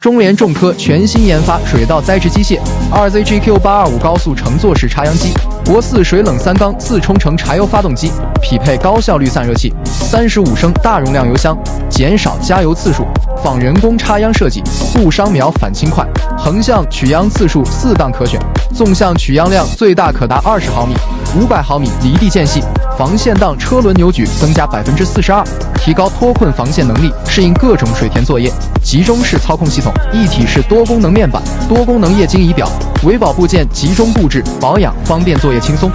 中联重科全新研发水稻栽植机械 2ZGQ825 高速乘坐式插秧机，国4水冷3缸自冲程柴油发动机，匹配高效率散热器，35升大容量油箱，减少加油次数，仿人工插秧设计，不伤苗反轻快，横向取秧次数4档可选，纵向取秧量最大可达20毫米，500毫米离地间隙，防线档车轮扭矩增加42%，提高脱困防线能力，适应各种水田作业。集中式操控系统，一体式多功能面板，多功能液晶仪表，维保部件集中布置，保养方便作业轻松。